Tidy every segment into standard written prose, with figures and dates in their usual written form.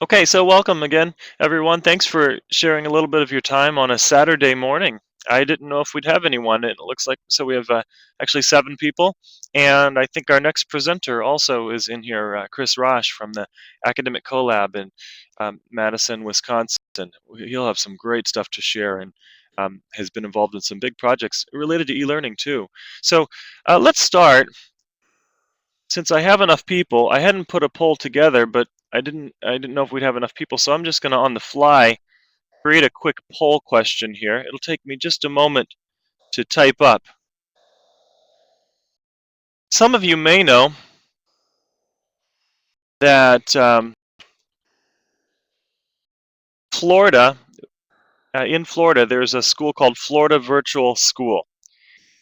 Okay, so welcome again, everyone. Thanks for sharing a little bit of your time on a Saturday morning. I didn't know if we'd have anyone. It looks like so we have actually seven people, and I think our next presenter also is in here, Chris Rosh from the Academic Collab in Madison, Wisconsin. He'll have some great stuff to share and has been involved in some big projects related to e-learning too. So let's start. Since I have enough people, I hadn't put a poll together, but I didn't know if we'd have enough people, so I'm just going to on the fly create a quick poll question here. It'll take me just a moment to type up. Some of you may know that Florida, in Florida, there's a school called Florida Virtual School.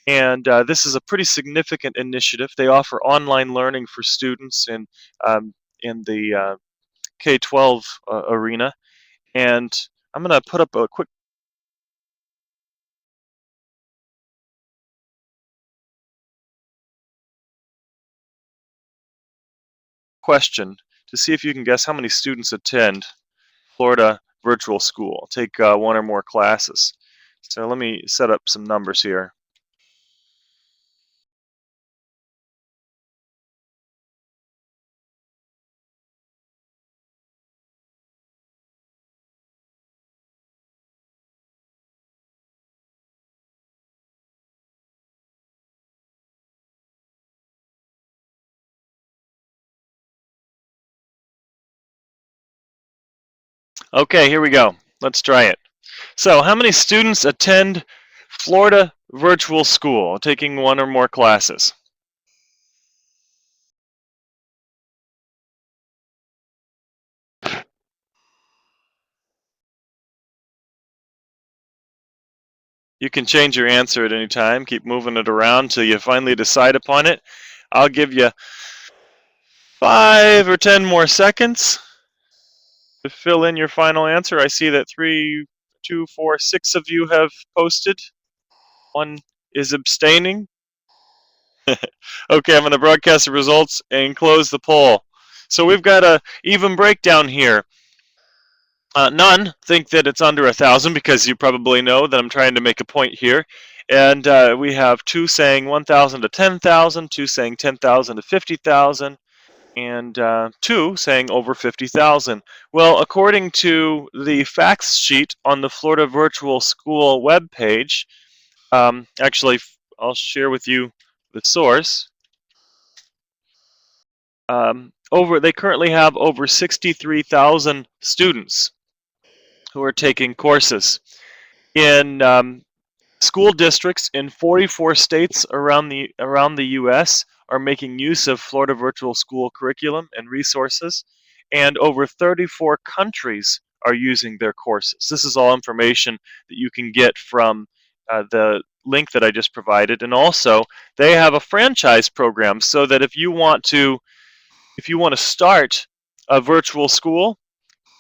And this is a pretty significant initiative. They offer online learning for students in the K-12 arena. And I'm going to put up a quick question to see if you can guess how many students attend Florida Virtual School, take one or more classes. So let me set up some numbers here. Okay, here we go. Let's try it. So how many students attend Florida Virtual School, taking one or more classes? You can change your answer at any time. Keep moving it around till you finally decide upon it. I'll give you 5 or 10 more seconds to fill in your final answer. I see that 3, 2, 4, 6 of you have posted. One is abstaining. Okay, I'm going to broadcast the results and close the poll. So we've got a even breakdown here. None think that it's under 1,000 because you probably know that I'm trying to make a point here. And we have 2 saying 1,000 to 10,000, 2 saying 10,000 to 50,000, and 2 saying over 50,000. Well, according to the facts sheet on the Florida Virtual School webpage, actually, I'll share with you the source. They currently have over 63,000 students who are taking courses in school districts in 44 states around the U.S. are making use of Florida Virtual School curriculum and resources, and over 34 countries are using their courses. This is all information that you can get from the link that I just provided, and also they have a franchise program so that if you want to start a virtual school,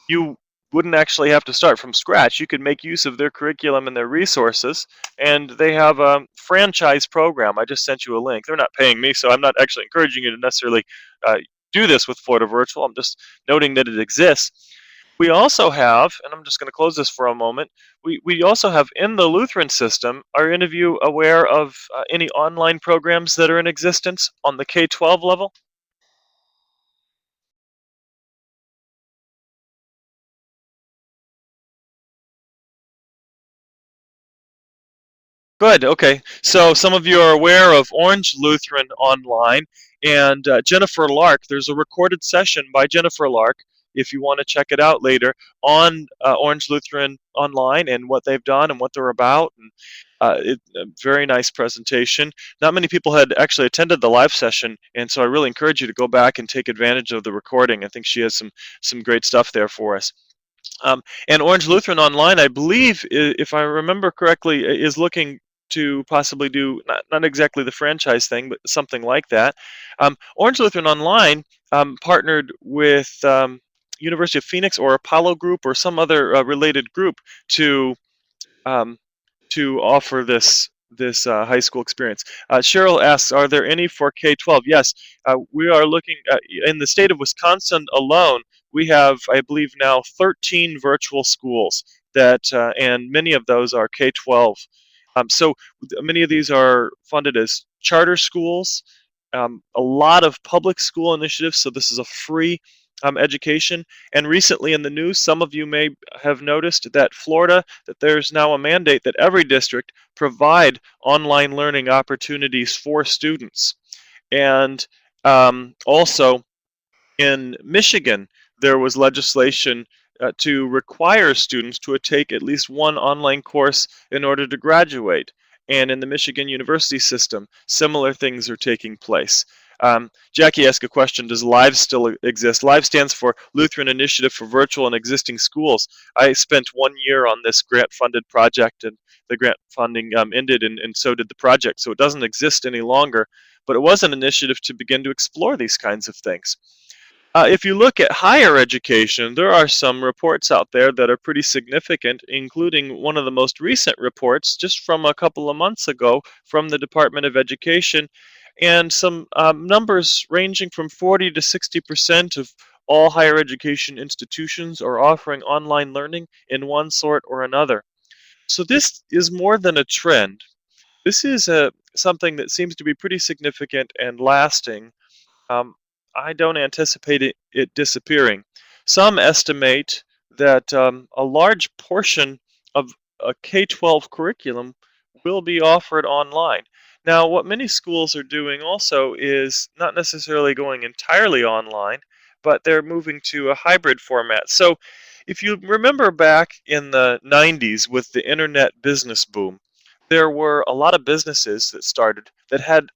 you wouldn't actually have to start from scratch. You could make use of their curriculum and their resources, and they have a franchise program. I just sent you a link. They're not paying me, so I'm not actually encouraging you to necessarily uh, do this with Florida Virtual. I'm just noting that it exists. We also have, and I'm just going to close this for a moment, we also have in the Lutheran system, are any of you aware of any online programs that are in existence on the K-12 level? Good. Okay. So some of you are aware of Orange Lutheran Online and Jennifer Lark. There's a recorded session by Jennifer Lark, if you want to check it out later, on Orange Lutheran Online and what they've done and what they're about. And a very nice presentation. Not many people had actually attended the live session, and so I really encourage you to go back and take advantage of the recording. I think she has some great stuff there for us. And Orange Lutheran Online, I believe, if I remember correctly, is looking to possibly do not exactly the franchise thing, but something like that. Orange Lutheran Online partnered with University of Phoenix or Apollo Group or some other related group to um, to offer this high school experience. Cheryl asks, are there any for K-12? Yes, we are looking in the state of Wisconsin alone. we have, I believe now, 13 virtual schools and many of those are K-12. So many of these are funded as charter schools, a lot of public school initiatives, so this is a free education. And recently in the news, some of you may have noticed that that there's now a mandate that every district provide online learning opportunities for students. And also in Michigan, there was legislation to require students to take at least one online course in order to graduate. And in the Michigan university system, similar things are taking place. Jackie asked a question, does LIVE still exist? LIVE stands for Lutheran Initiative for Virtual and Existing Schools. I spent 1 year on this grant-funded project, and the grant funding ended, and so did the project. So it doesn't exist any longer, but it was an initiative to begin to explore these kinds of things. If you look at higher education, there are some reports out there that are pretty significant, including one of the most recent reports just from a couple of months ago from the Department of Education, and some numbers ranging from 40 to 60% of all higher education institutions are offering online learning in one sort or another. So this is more than a trend. This is something that seems to be pretty significant and lasting. um, I don't anticipate it disappearing. Some estimate that a large portion of a K-12 curriculum will be offered online. Now, what many schools are doing also is not necessarily going entirely online, but they're moving to a hybrid format. So, if you remember back in the 90s with the internet business boom, there were a lot of businesses that started that had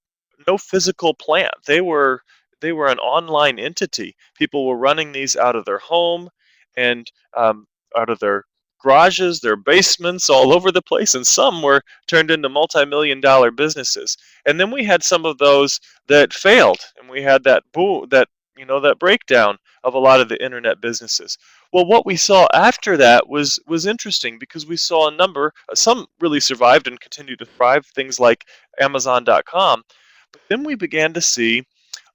no physical plant. They were an online entity. People were running these out of their home and out of their garages, their basements, all over the place, and some were turned into multi-million-dollar businesses. And then we had some of those that failed, and we had that boom, that breakdown of a lot of the internet businesses. Well, what we saw after that was interesting because we saw a number. Some really survived and continued to thrive, things like Amazon.com. But then we began to see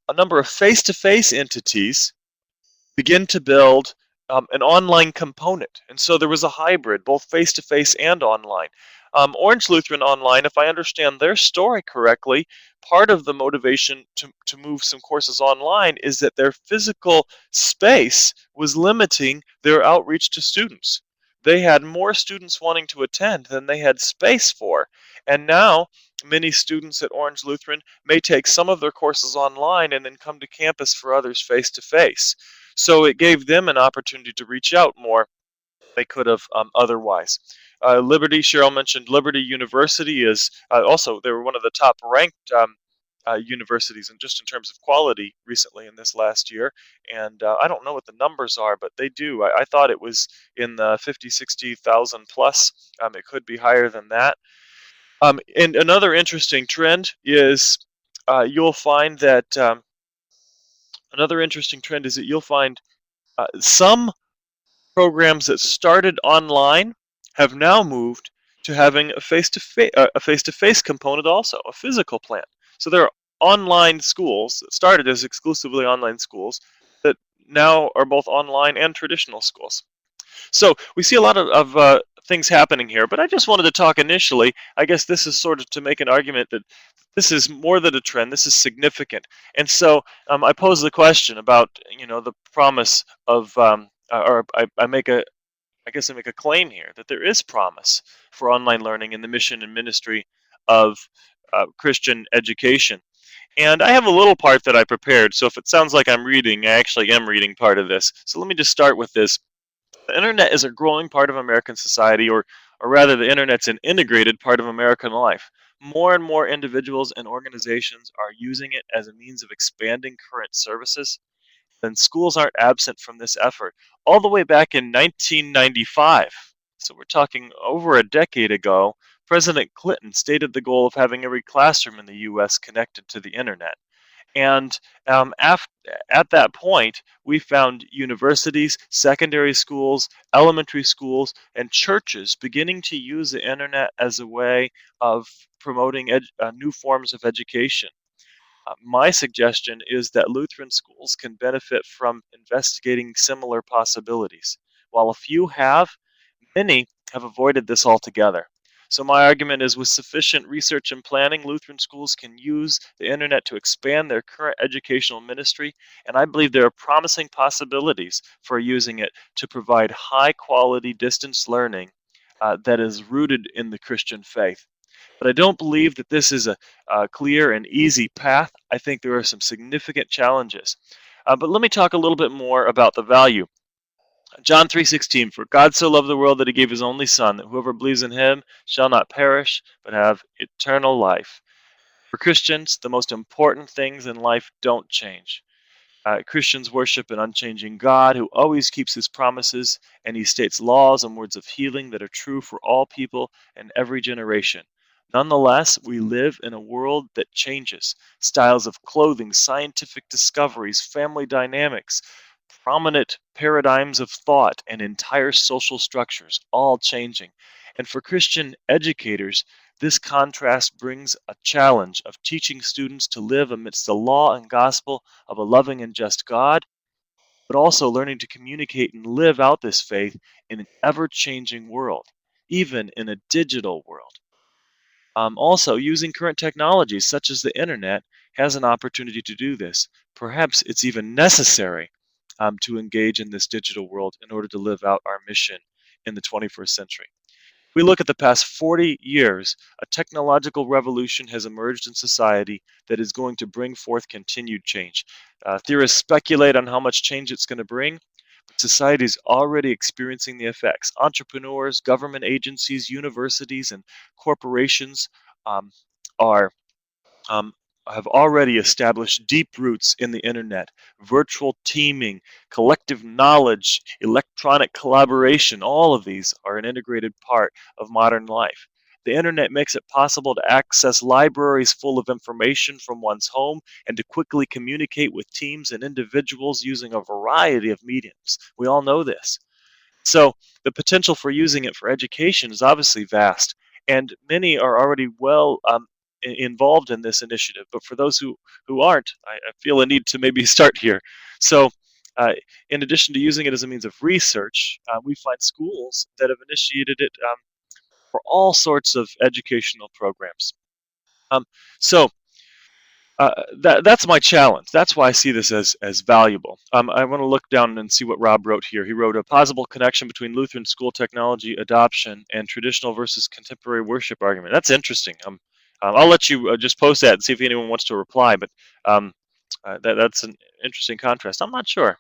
a number of face-to-face entities begin to build an online component. And so there was a hybrid, both face-to-face and online. Orange Lutheran Online, if I understand their story correctly, part of the motivation to move some courses online is that their physical space was limiting their outreach to students. They had more students wanting to attend than they had space for. And now many students at Orange Lutheran may take some of their courses online and then come to campus for others face to face. So it gave them an opportunity to reach out more than they could have otherwise. Liberty, Cheryl mentioned Liberty University is also, they were one of the top ranked universities and just in terms of quality recently in this last year. And I don't know what the numbers are, but they do. I thought it was in the 50, 60,000 plus. It could be higher than that. And another interesting trend is you'll find that you'll find some programs that started online have now moved to having a face-to-face component also, a physical plant. So there are online schools that started as exclusively online schools that now are both online and traditional schools. So we see a lot of things happening here, but I just wanted to talk initially. I guess this is sort of to make an argument that this is more than a trend. This is significant. And so I pose the question about, the promise of, or I make a, I guess I make a claim here that there is promise for online learning in the mission and ministry of Christian education. And I have a little part that I prepared. So if it sounds like I'm reading, I actually am reading part of this. So let me just start with this. The internet is a growing part of American society, or rather, the internet's an integrated part of American life. More and more individuals and organizations are using it as a means of expanding current services, and schools aren't absent from this effort. All the way back in 1995, so we're talking over a decade ago, President Clinton stated the goal of having every classroom in the U.S. connected to the internet. And at that point, we found universities, secondary schools, elementary schools, and churches beginning to use the internet as a way of promoting new forms of education. My suggestion is that Lutheran schools can benefit from investigating similar possibilities. While a few have, many have avoided this altogether. So, my argument is with sufficient research and planning, Lutheran schools can use the internet to expand their current educational ministry, and I believe there are promising possibilities for using it to provide high quality distance learning that is rooted in the Christian faith. But I don't believe that this is a clear and easy path. I think there are some significant challenges. But let me talk a little bit more about the value. John 3:16, for God so loved the world that he gave his only son, that whoever believes in him shall not perish, but have eternal life. For Christians, the most important things in life don't change. Christians worship an unchanging God who always keeps his promises, and he states laws and words of healing that are true for all people and every generation. Nonetheless, we live in a world that changes. Styles of clothing, scientific discoveries, family dynamics, prominent paradigms of thought, and entire social structures all changing. And for Christian educators, this contrast brings a challenge of teaching students to live amidst the law and gospel of a loving and just God, but also learning to communicate and live out this faith in an ever changing world, even in a digital world. Also, using current technologies such as the internet has an opportunity to do this. Perhaps it's even necessary to engage in this digital world in order to live out our mission in the 21st century. We look at the past 40 years, a technological revolution has emerged in society that is going to bring forth continued change. Theorists speculate on how much change it's going to bring, but society is already experiencing the effects. Entrepreneurs, government agencies, universities, and corporations um, are um, have already established deep roots in the internet. Virtual teaming, collective knowledge, electronic collaboration, all of these are an integrated part of modern life. The internet makes it possible to access libraries full of information from one's home and to quickly communicate with teams and individuals using a variety of mediums. We all know this. So the potential for using it for education is obviously vast, and many are already well involved in this initiative. But for those who aren't, I feel a need to maybe start here. So, uh, in addition to using it as a means of research, we find schools that have initiated it for all sorts of educational programs. Um, so that's my challenge. That's why I see this as valuable. I want to look down and see what Rob wrote here. He wrote a possible connection between Lutheran school technology adoption and traditional versus contemporary worship argument. That's interesting. I'll let you just post that and see if anyone wants to reply. But um, that's an interesting contrast. I'm not sure.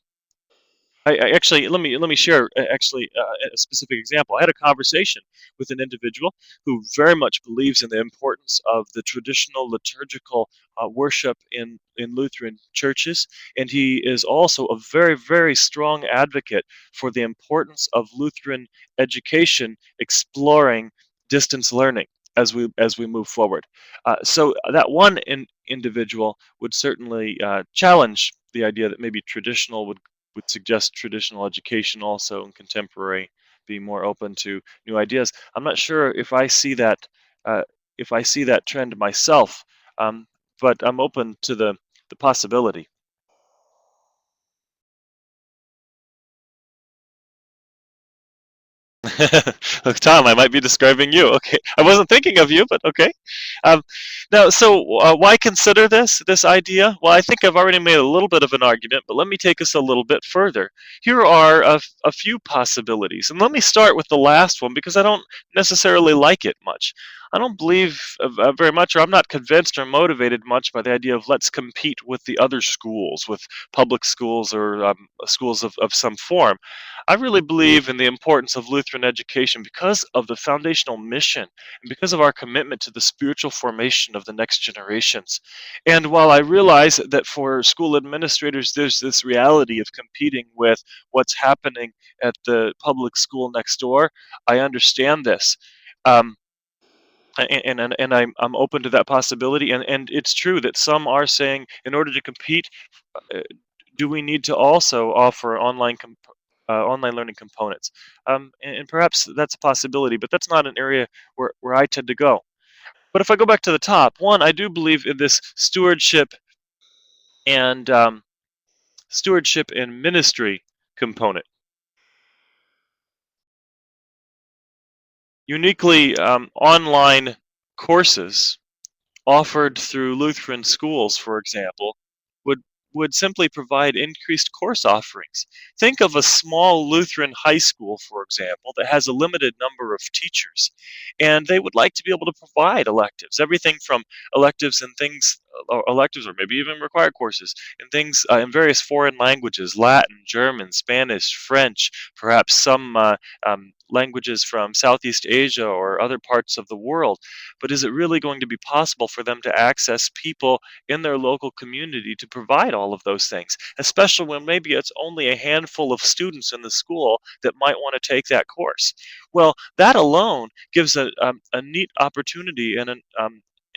I actually let me share actually a specific example. I had a conversation with an individual who very much believes in the importance of the traditional liturgical worship in Lutheran churches, and he is also a very strong advocate for the importance of Lutheran education exploring distance learning as we move forward. So that one individual would certainly challenge the idea that maybe traditional would suggest traditional education also and contemporary being more open to new ideas. I'm not sure uh, if I see that trend myself, um, but I'm open to the possibility. Look, Tom, I might be describing you. Okay, I wasn't thinking of you, but okay. Um, now, so why consider this idea? Well, I think I've already made a little bit of an argument, but let me take us a little bit further. Here are a few possibilities, and let me start with the last one because I don't necessarily like it much. I don't believe very much, or I'm not convinced or motivated much by the idea of let's compete with the other schools, with public schools or schools of some form. I really believe in the importance of Lutheran education because of the foundational mission and because of our commitment to the spiritual formation of the next generations. And while I realize that for school administrators, there's this reality of competing with what's happening at the public school next door, I understand this. Um, and I'm open to that possibility. And it's true that some are saying in order to compete, uh, do we need to also offer online learning components? And perhaps that's a possibility, but that's not an area where I tend to go. But if I go back to the top, one, I do believe in this stewardship and stewardship and ministry component. Uniquely, online courses offered through Lutheran schools, for example, would would simply provide increased course offerings. Think of a small Lutheran high school, for example, that has a limited number of teachers, and they would like to be able to provide electives, everything from electives and things, or electives, or maybe even required courses, in things in various foreign languages, Latin, German, Spanish, French, perhaps some languages from Southeast Asia or other parts of the world. But is it really going to be possible for them to access people in their local community to provide all of those things, especially when maybe it's only a handful of students in the school that might want to take that course? Well, that alone gives a neat opportunity and an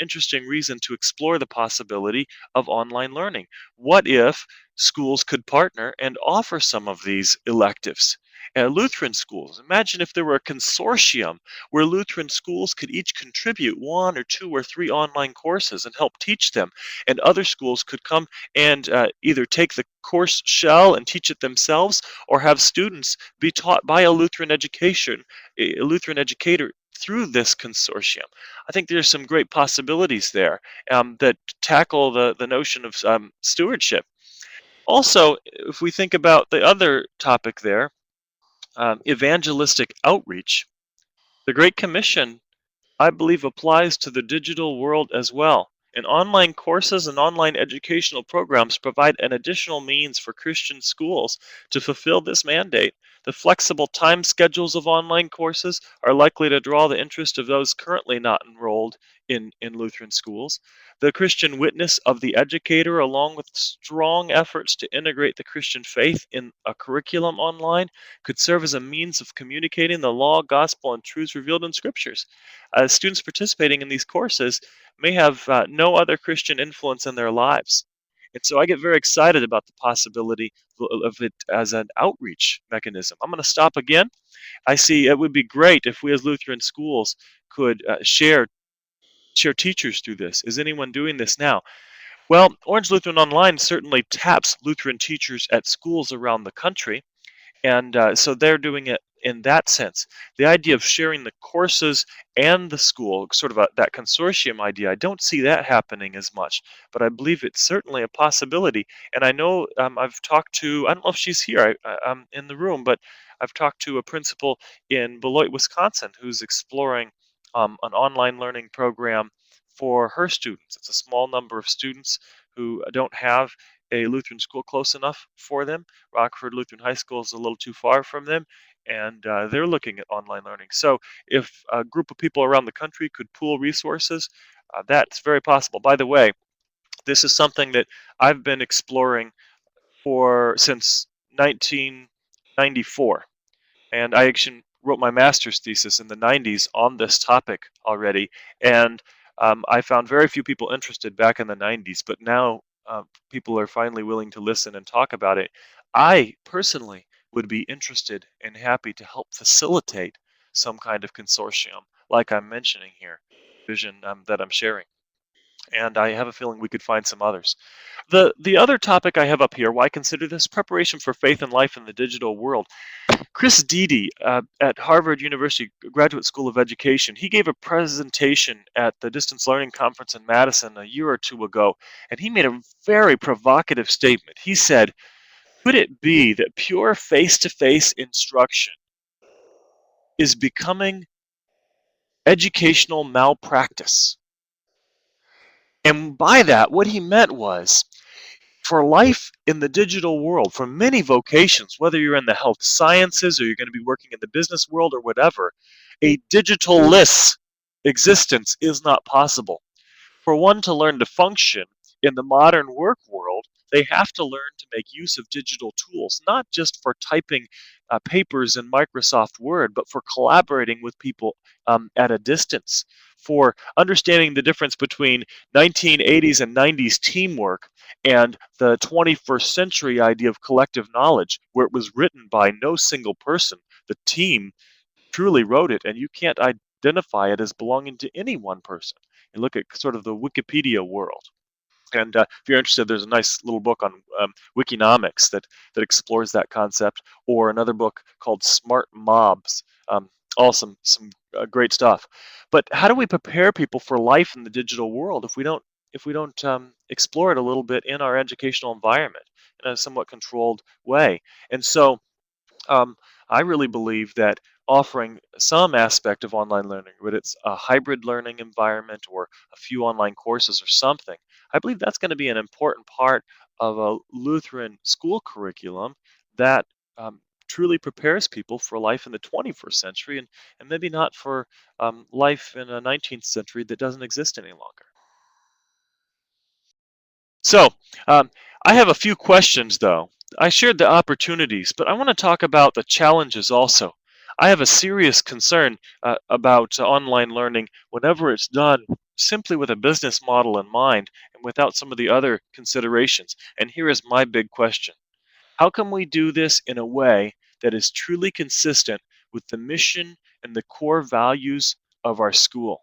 interesting reason to explore the possibility of online learning. What if schools could partner and offer some of these electives? Lutheran schools, imagine if there were a consortium where Lutheran schools could each contribute one or two or three online courses and help teach them, and other schools could come and either take the course shell and teach it themselves, or have students be taught by a Lutheran educator through this consortium. I think there's some great possibilities there that tackle the notion of stewardship. Also, if we think about the other topic there, evangelistic outreach, the Great Commission, I believe, applies to the digital world as well. And online courses and online educational programs provide an additional means for Christian schools to fulfill this mandate. The flexible time schedules of online courses are likely to draw the interest of those currently not enrolled in Lutheran schools. The Christian witness of the educator, along with strong efforts to integrate the Christian faith in a curriculum online, could serve as a means of communicating the law, gospel, and truths revealed in scriptures. Students participating in these courses may have no other Christian influence in their lives. And so I get very excited about the possibility of it as an outreach mechanism. I'm going to stop again. I see it would be great if we as Lutheran schools could share teachers through this. Is anyone doing this now? Well, Orange Lutheran Online certainly taps Lutheran teachers at schools around the country, and so they're doing it in that sense. The idea of sharing the courses and the school, sort of that consortium idea, I don't see that happening as much, but I believe it's certainly a possibility. And I know I've talked to, I don't know if she's here in the room, but I've talked to a principal in Beloit, Wisconsin, who's exploring an online learning program for her students. It's a small number of students who don't have a Lutheran school close enough for them. Rockford Lutheran High School is a little too far from them, and they're looking at online learning. So if a group of people around the country could pool resources, that's very possible. By the way, this is something that I've been exploring for since 1994, and I actually wrote my master's thesis in the 90s on this topic already. And I found very few people interested back in the 90s, but now people are finally willing to listen and talk about it. I personally would be interested and happy to help facilitate some kind of consortium, like I'm mentioning here, vision that I'm sharing. And I have a feeling we could find some others. The other topic I have up here, why consider this preparation for faith and life in the digital world. Chris Deedy at Harvard University Graduate School of Education, he gave a presentation at the Distance Learning Conference in Madison a year or two ago, and he made a very provocative statement. He said, could it be that pure face-to-face instruction is becoming educational malpractice? And by that, what he meant was, for life in the digital world, for many vocations, whether you're in the health sciences or you're going to be working in the business world or whatever, a digital-less existence is not possible. For one to learn to function in the modern work world, they have to learn to make use of digital tools, not just for typing papers in Microsoft Word, but for collaborating with people at a distance, for understanding the difference between 1980s and 90s teamwork and the 21st century idea of collective knowledge, where it was written by no single person. The team truly wrote it, and you can't identify it as belonging to any one person. And look at sort of the Wikipedia world. And if you're interested, there's a nice little book on Wikinomics that explores that concept, or another book called Smart Mobs. Um, all some great stuff. But how do we prepare people for life in the digital world if we don't explore it a little bit in our educational environment in a somewhat controlled way? And so um, I really believe that offering some aspect of online learning, whether it's a hybrid learning environment or a few online courses or something, I believe that's going to be an important part of a Lutheran school curriculum that truly prepares people for life in the 21st century and maybe not for life in a 19th century that doesn't exist any longer. So, um, I have a few questions though. I shared the opportunities, but I want to talk about the challenges also. I have a serious concern about online learning whenever it's done simply with a business model in mind and without some of the other considerations. And here is my big question. How can we do this in a way that is truly consistent with the mission and the core values of our school?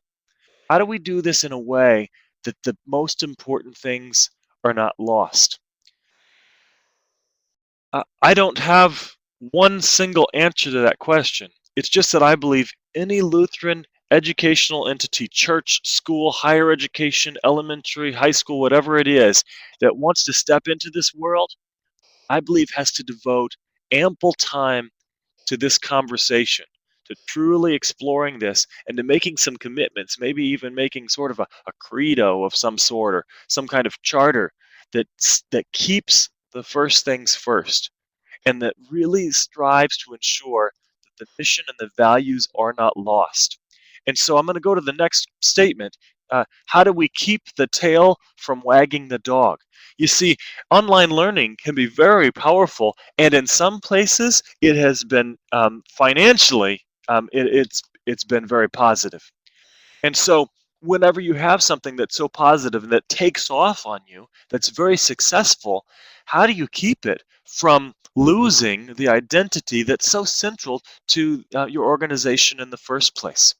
How do we do this in a way that the most important things are not lost? I don't have one single answer to that question. It's just that I believe any Lutheran educational entity, church, school, higher education, elementary, high school, whatever it is, that wants to step into this world, I believe has to devote ample time to this conversation, to truly exploring this and to making some commitments, maybe even making sort of a credo of some sort or some kind of charter that keeps the first things first and that really strives to ensure that the mission and the values are not lost. And so I'm going to go to the next statement. How do we keep the tail from wagging the dog? You see, online learning can be very powerful, and in some places, it has been financially, it's been very positive. And so, whenever you have something that's so positive and that takes off on you, that's very successful, how do you keep it from losing the identity that's so central to your organization in the first place?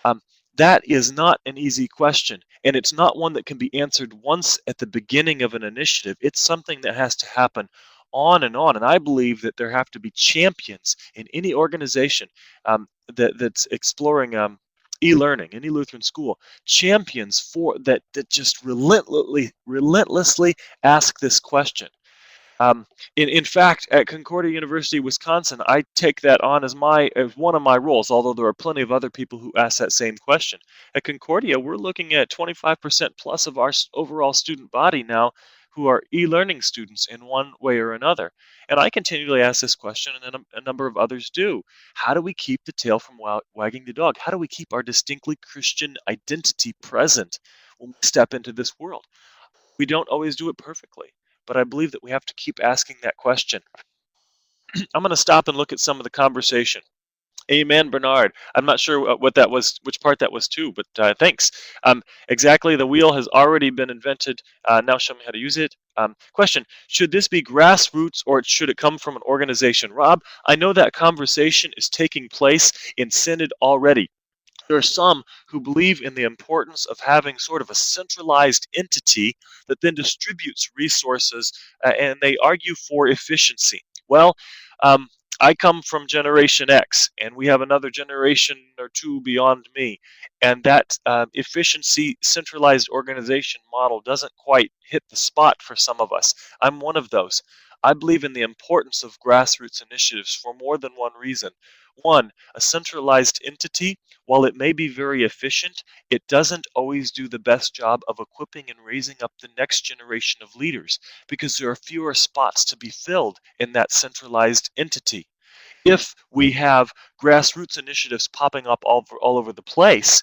Um, that is not an easy question, and it's not one that can be answered once at the beginning of an initiative. It's something that has to happen on and on. And I believe that there have to be champions in any organization that's exploring e-learning, any Lutheran school, champions for that just relentlessly ask this question. Um, in fact, at Concordia University, Wisconsin, I take that on as one of my roles. Although there are plenty of other people who ask that same question. At Concordia, we're looking at 25% plus of our overall student body now who are e-learning students in one way or another. And I continually ask this question, and then a number of others do. How do we keep the tail from wagging the dog? How do we keep our distinctly Christian identity present when we step into this world? We don't always do it perfectly, but I believe that we have to keep asking that question. I'm going to stop and look at some of the conversation. Amen, Bernard. I'm not sure what that was, which part that was too, but thanks. Exactly, the wheel has already been invented. Now show me how to use it. Question, should this be grassroots or should it come from an organization? Rob, I know that conversation is taking place in Synod already. There are some who believe in the importance of having sort of a centralized entity that then distributes resources, and they argue for efficiency. Well, um, I come from Generation X, and we have another generation or two beyond me, and that efficiency centralized organization model doesn't quite hit the spot for some of us. I'm one of those. I believe in the importance of grassroots initiatives for more than one reason. One, a centralized entity, while it may be very efficient, it doesn't always do the best job of equipping and raising up the next generation of leaders because there are fewer spots to be filled in that centralized entity. If we have grassroots initiatives popping up all over the place,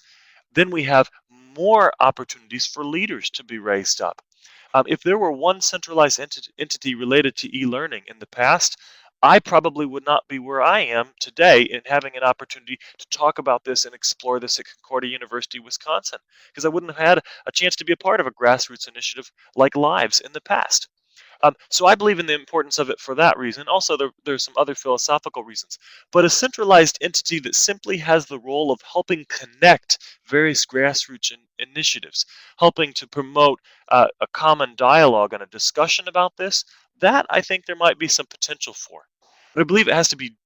then we have more opportunities for leaders to be raised up. If there were one centralized entity related to e-learning in the past, I probably would not be where I am today in having an opportunity to talk about this and explore this at Concordia University, Wisconsin, because I wouldn't have had a chance to be a part of a grassroots initiative like Lives in the past. So I believe in the importance of it for that reason. Also, there's some other philosophical reasons. But a centralized entity that simply has the role of helping connect various grassroots initiatives, helping to promote a common dialogue and a discussion about this, that I think there might be some potential for. But I believe it has to be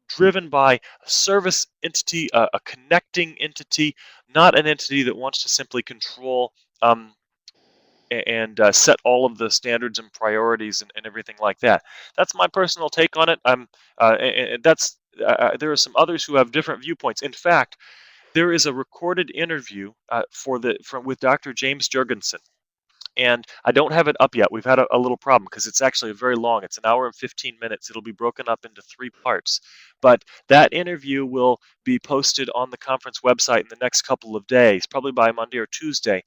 driven by a service entity, a connecting entity, not an entity that wants to simply control um, and set all of the standards and priorities and everything like that. That's my personal take on it. There are some others who have different viewpoints. In fact, there is a recorded interview with Dr. James Jurgensen, and I don't have it up yet. We've had a little problem because it's actually very long. It's an hour and 15 minutes. It'll be broken up into 3 parts. But that interview will be posted on the conference website in the next couple of days, probably by Monday or Tuesday.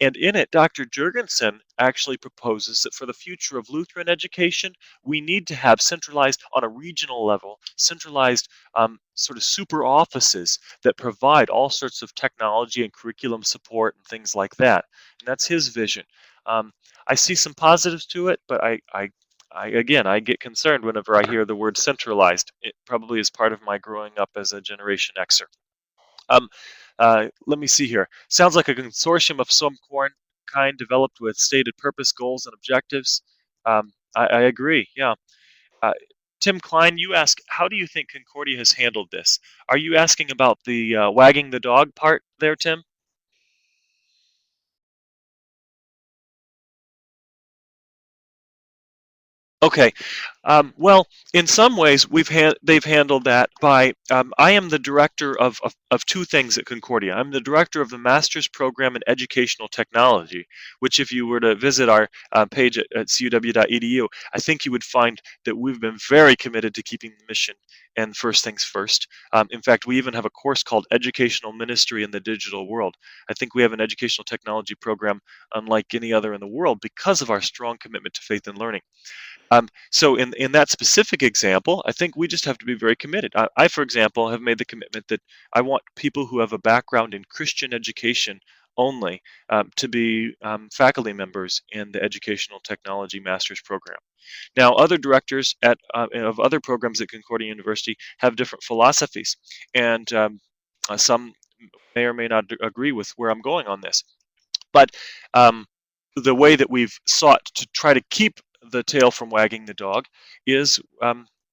And in it, Dr. Jurgensen actually proposes that for the future of Lutheran education, we need to have centralized, on a regional level, centralized sort of super offices that provide all sorts of technology and curriculum support and things like that. And that's his vision. Um, I see some positives to it, but again, I get concerned whenever I hear the word centralized. It probably is part of my growing up as a Generation Xer. Um, let me see here. Sounds like a consortium of some kind developed with stated purpose, goals, and objectives. I agree. Yeah. Uh, Tim Klein, you ask, how do you think Concordia has handled this? Are you asking about the wagging the dog part there, Tim? Okay. Well, in some ways, they've handled that by. I am the director of two things at Concordia. I'm the director of the master's program in educational technology, which, if you were to visit our page at cuw.edu, I think you would find that we've been very committed to keeping the mission and first things first. In fact, we even have a course called Educational Ministry in the Digital World. I think we have an educational technology program unlike any other in the world because of our strong commitment to faith and learning. So in that specific example, I think we just have to be very committed. For example, have made the commitment that I want people who have a background in Christian education only to be faculty members in the Educational Technology Master's Program. Now, other directors of other programs at Concordia University have different philosophies, and some may or may not agree with where I'm going on this. But um, the way that we've sought to try to keep the tail from wagging the dog is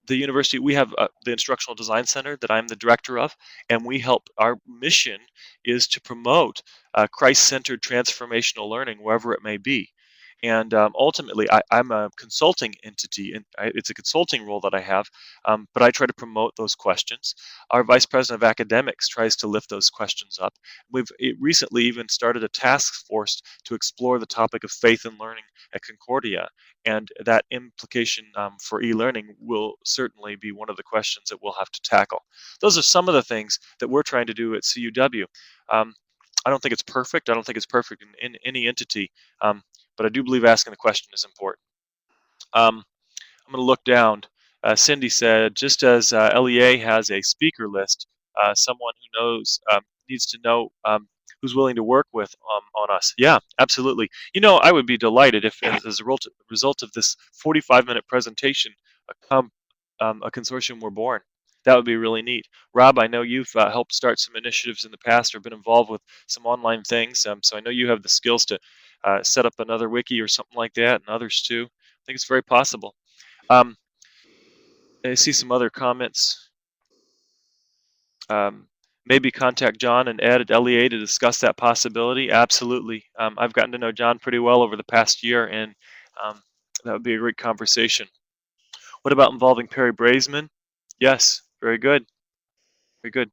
the university. We have the Instructional Design Center that I'm the director of, and we help. Our mission is to promote Christ-centered transformational learning wherever it may be. And ultimately, I'm a consulting entity, and it's a consulting role that I have, but I try to promote those questions. Our vice president of academics tries to lift those questions up. We've recently even started a task force to explore the topic of faith and learning at Concordia, and that implication for e-learning will certainly be one of the questions that we'll have to tackle. Those are some of the things that we're trying to do at CUW. Um, I don't think it's perfect. I don't think it's perfect in any entity, but I do believe asking the question is important. I'm going to look down. Cindy said, just as LEA has a speaker list, someone who knows needs to know who's willing to work with on us. Yeah, absolutely. I would be delighted if, as a result of this 45-minute presentation, a consortium were born. That would be really neat. Rob, I know you've helped start some initiatives in the past or been involved with some online things, so I know you have the skills to set up another wiki or something like that, and others too. I think it's very possible. Um, I see some other comments. Maybe contact John and Ed at LEA to discuss that possibility. Absolutely. I've gotten to know John pretty well over the past year, and that would be a great conversation. What about involving Perry Braisman? Yes, very good. Very good.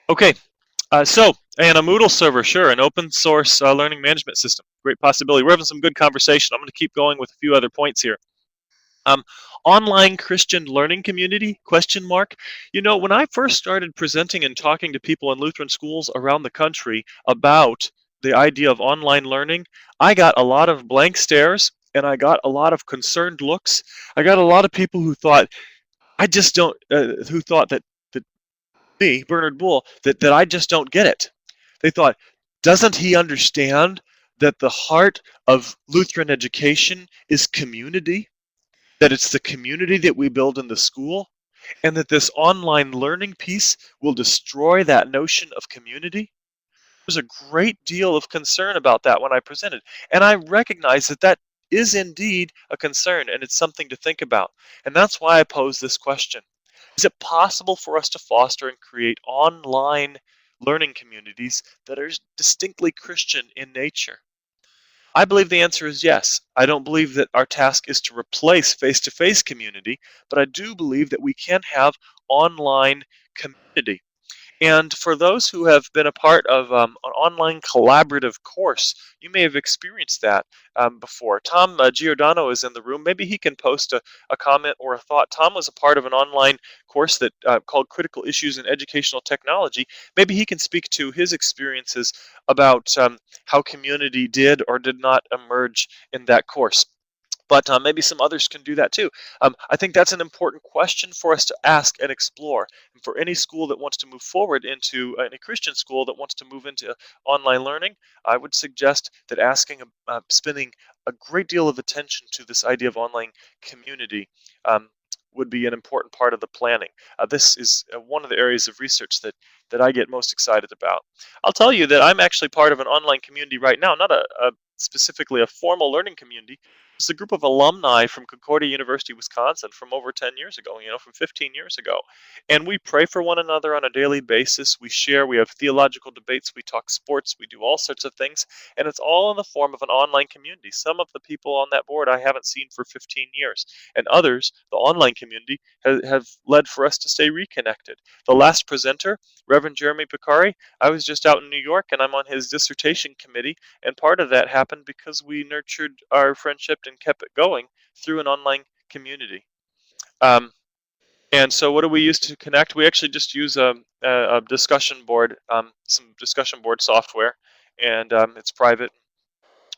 Okay, and a Moodle server, sure, an open source learning management system. Great possibility. We're having some good conversation. I'm going to keep going with a few other points here. Um, Online Christian learning community? Question mark. When I first started presenting and talking to people in Lutheran schools around the country about the idea of online learning, I got a lot of blank stares and I got a lot of concerned looks. I got a lot of people who thought I just don't, who thought that me, Bernard Bull, that I just don't get it. They thought, doesn't he understand that the heart of Lutheran education is community, that it's the community that we build in the school, and that this online learning piece will destroy that notion of community. There's a great deal of concern about that when I presented. And I recognize that that is indeed a concern, and it's something to think about. And that's why I pose this question. Is it possible for us to foster and create online learning communities that are distinctly Christian in nature? I believe the answer is yes. I don't believe that our task is to replace face-to-face community, but I do believe that we can have online community. And for those who have been a part of an online collaborative course, you may have experienced that before. Tom Giordano is in the room. Maybe he can post a comment or a thought. Tom was a part of an online course that called Critical Issues in Educational Technology. Maybe he can speak to his experiences about how community did or did not emerge in that course. But maybe some others can do that too. I think that's an important question for us to ask and explore. And for any school that wants to move forward into, any Christian school that wants to move into online learning, I would suggest that asking, spending a great deal of attention to this idea of online community um, would be an important part of the planning. This is one of the areas of research that I get most excited about. I'll tell you that I'm actually part of an online community right now, not a specifically a formal learning community. It's a group of alumni from Concordia University, Wisconsin from over 10 years ago, from 15 years ago. And we pray for one another on a daily basis. We share, we have theological debates, we talk sports, we do all sorts of things. And it's all in the form of an online community. Some of the people on that board I haven't seen for 15 years. And others, the online community, have led for us to stay reconnected. The last presenter, Reverend Jeremy Picari, I was just out in New York and I'm on his dissertation committee. And part of that happened because we nurtured our friendship and kept it going through an online community. Um, and so what do we use to connect? We actually just use a discussion board, some discussion board software, and it's private.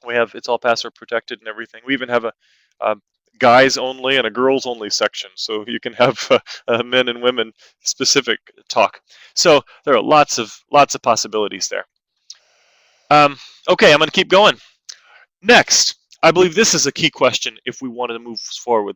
It's all password protected and everything. We even have a guys only and a girls only section, so you can have men and women specific talk. So there are lots of possibilities there. Okay, I'm going to keep going. Next, I believe this is a key question if we want to move forward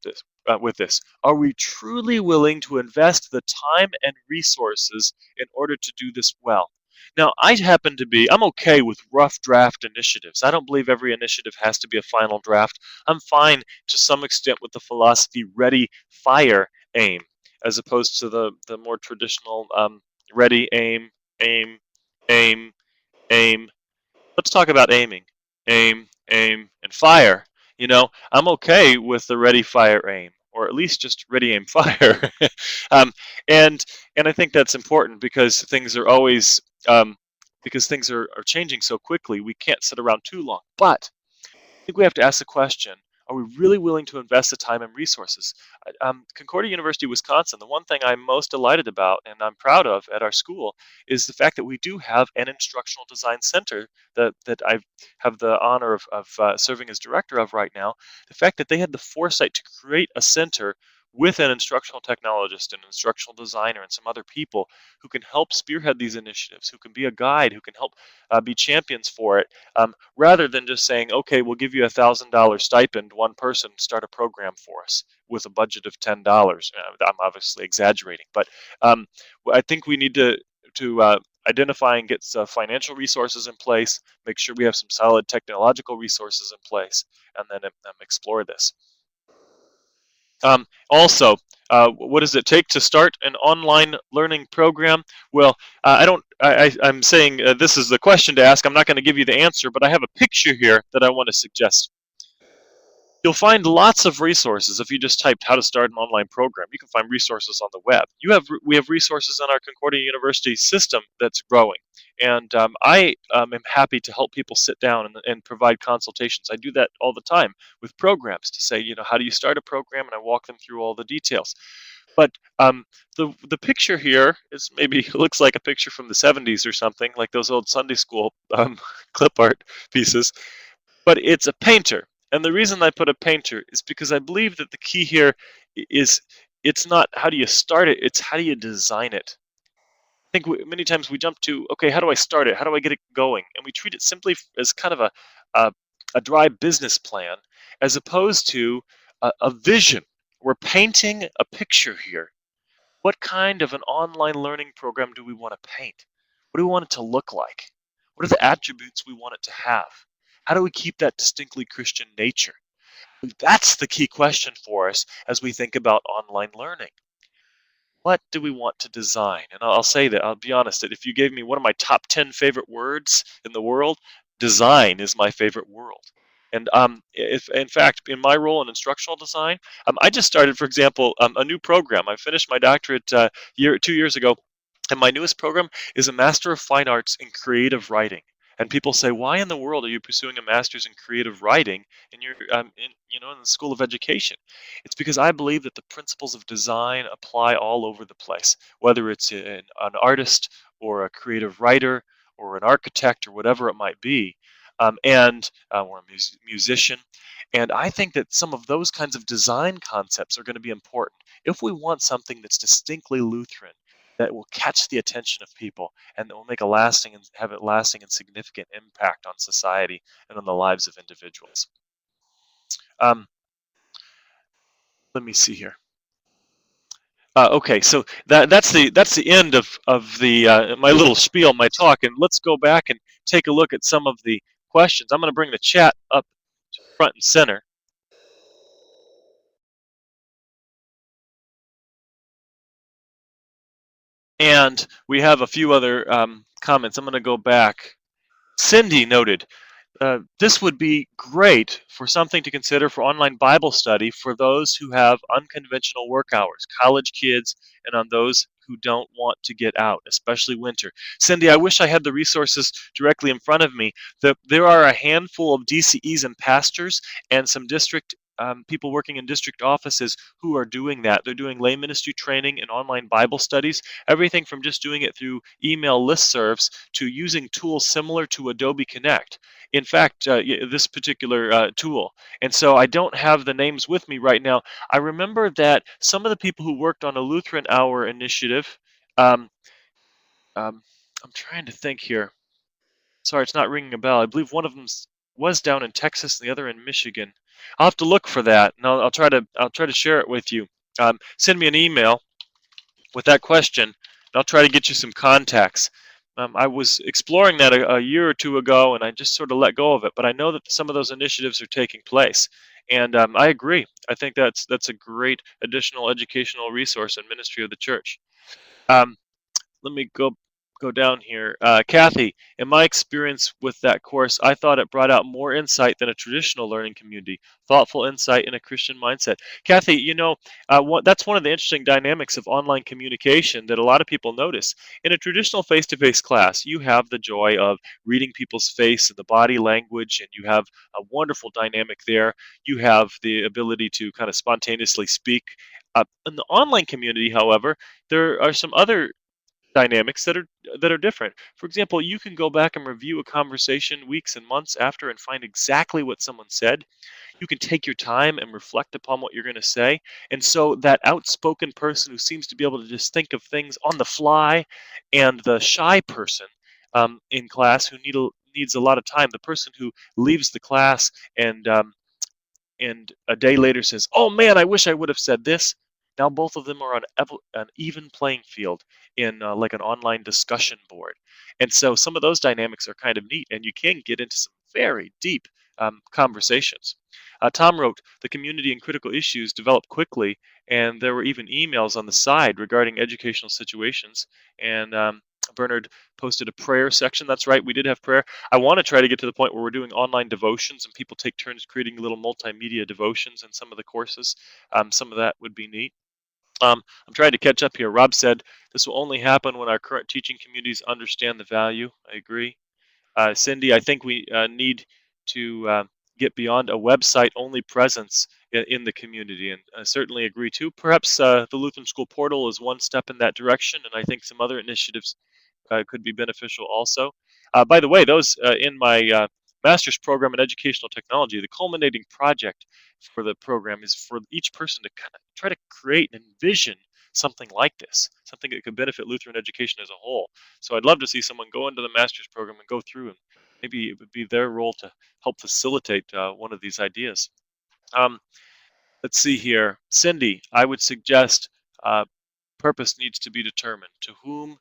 with this. Are we truly willing to invest the time and resources in order to do this well? Now, I'm okay with rough draft initiatives. I don't believe every initiative has to be a final draft. I'm fine to some extent with the philosophy ready, fire, aim, as opposed to the more traditional ready, aim, aim, aim, aim. Let's talk about aiming. Aim, aim, and fire. I'm okay with the ready, fire, aim, or at least just ready, aim, fire. um, and and I think that's important because things are always are changing so quickly. We can't sit around too long. But think we have to ask the question, are we really willing to invest the time and resources? Concordia University, Wisconsin, the one thing I'm most delighted about and I'm proud of at our school is the fact that we do have an instructional design center that I have the honor of serving as director of right now. The fact that they had the foresight to create a center with an instructional technologist, an instructional designer, and some other people who can help spearhead these initiatives, who can be a guide, who can help be champions for it, rather than just saying, okay, we'll give you $1,000 stipend, one person, start a program for us with a budget of $10. I'm obviously exaggerating, but I think we need to identify and get financial resources in place, make sure we have some solid technological resources in place, and then explore this. Also, what does it take to start an online learning program? Well, I'm saying this is the question to ask. I'm not going to give you the answer, but I have a picture here that I want to suggest. You'll find lots of resources if you just typed how to start an online program. You can find resources on the web. We have resources on our Concordia University system that's growing. And I am happy to help people sit down and provide consultations. I do that all the time with programs to say, how do you start a program? And I walk them through all the details. But the picture here is maybe looks like a picture from the 70s or something, like those old Sunday school clip art pieces. But it's a painter. And the reason I put a painter is because I believe that the key here is it's not how do you start it, it's how do you design it. I think many times we jump to, okay, how do I start it? How do I get it going? And we treat it simply as kind of a, a dry business plan, as opposed to a vision. We're painting a picture here. What kind of an online learning program do we want to paint? What do we want it to look like? What are the attributes we want it to have? How do we keep that distinctly Christian nature? That's the key question for us as we think about online learning. What do we want to design? And I'll say that, I'll be honest, that if you gave me one of my top 10 favorite words in the world, design is my favorite world. And if in fact, in my role in instructional design, I just started, for example, a new program. I finished my doctorate 2 years ago, and my newest program is a Master of Fine Arts in Creative Writing. And people say, why in the world are you pursuing a master's in creative writing in your in the School of Education? It's because I believe that the principles of design apply all over the place, whether it's an artist or a creative writer or an architect or whatever it might be, or a musician. And I think that some of those kinds of design concepts are going to be important if we want something that's distinctly Lutheran, that will catch the attention of people and that will make a lasting and have a lasting and significant impact on society and on the lives of individuals. Um, Let me see here. Okay, so that's the end of the my little spiel, my talk, and let's go back and take a look at some of the questions. I'm going to bring the chat up front and center, and we have a few other comments. I'm going to go back. Cindy noted, this would be great for something to consider for online Bible study for those who have unconventional work hours, college kids, and on those who don't want to get out, especially winter. Cindy, I wish I had the resources directly in front of me. There are a handful of DCEs and pastors and some district people working in district offices who are doing that. They're doing lay ministry training and online Bible studies, everything from just doing it through email listservs to using tools similar to Adobe Connect. In fact, this particular tool. And so I don't have the names with me right now. I remember that some of the people who worked on a Lutheran Hour initiative, um, I'm trying to think here. Sorry, it's not ringing a bell. I believe one of them was down in Texas, and the other in Michigan. I'll have to look for that, and I'll try to share it with you. Send me an email with that question, and I'll try to get you some contacts. I was exploring that a year or two ago, and I just sort of let go of it. But I know that some of those initiatives are taking place, and I agree. I think that's a great additional educational resource and ministry of the church. Um, Let me go down here. Kathy, in my experience with that course, I thought it brought out more insight than a traditional learning community, thoughtful insight in a Christian mindset. Kathy, that's one of the interesting dynamics of online communication that a lot of people notice. In a traditional face-to-face class, you have the joy of reading people's face and the body language, and you have a wonderful dynamic there. You have the ability to kind of spontaneously speak. In the online community, however, there are some other dynamics that are different. For example, you can go back and review a conversation weeks and months after and find exactly what someone said. You can take your time and reflect upon what you're going to say. And so that outspoken person who seems to be able to just think of things on the fly, and the shy person in class who needs a lot of time, the person who leaves the class and a day later says, "Oh man, I wish I would have said this." Now both of them are on an even playing field in like an online discussion board, and so some of those dynamics are kind of neat, and you can get into some very deep conversations. Tom wrote, "The community and critical issues developed quickly, and there were even emails on the side regarding educational situations." And Bernard posted a prayer section. That's right, we did have prayer. I want to try to get to the point where we're doing online devotions and people take turns creating little multimedia devotions in some of the courses. Some of that would be neat. I'm trying to catch up here. Rob said this will only happen when our current teaching communities understand the value. I agree. Cindy, I think we need to get beyond a website only presence in the community, and I certainly agree too. Perhaps the Lutheran School Portal is one step in that direction, and I think some other initiatives could be beneficial also. By the way, those in my master's program in educational technology, the culminating project for the program is for each person to kind of try to create and envision something like this, something that could benefit Lutheran education as a whole. So I'd love to see someone go into the master's program and go through, and maybe it would be their role to help facilitate one of these ideas. Um, let's see here. Cindy, I would suggest uh, purpose needs to be determined. To whom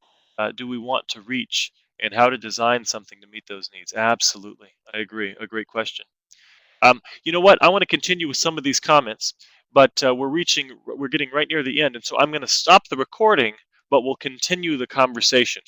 do we want to reach, and how to design something to meet those needs? Absolutely. I agree. A great question. You know what? I want to continue with some of these comments, but we're getting right near the end, and so I'm going to stop the recording, but we'll continue the conversation.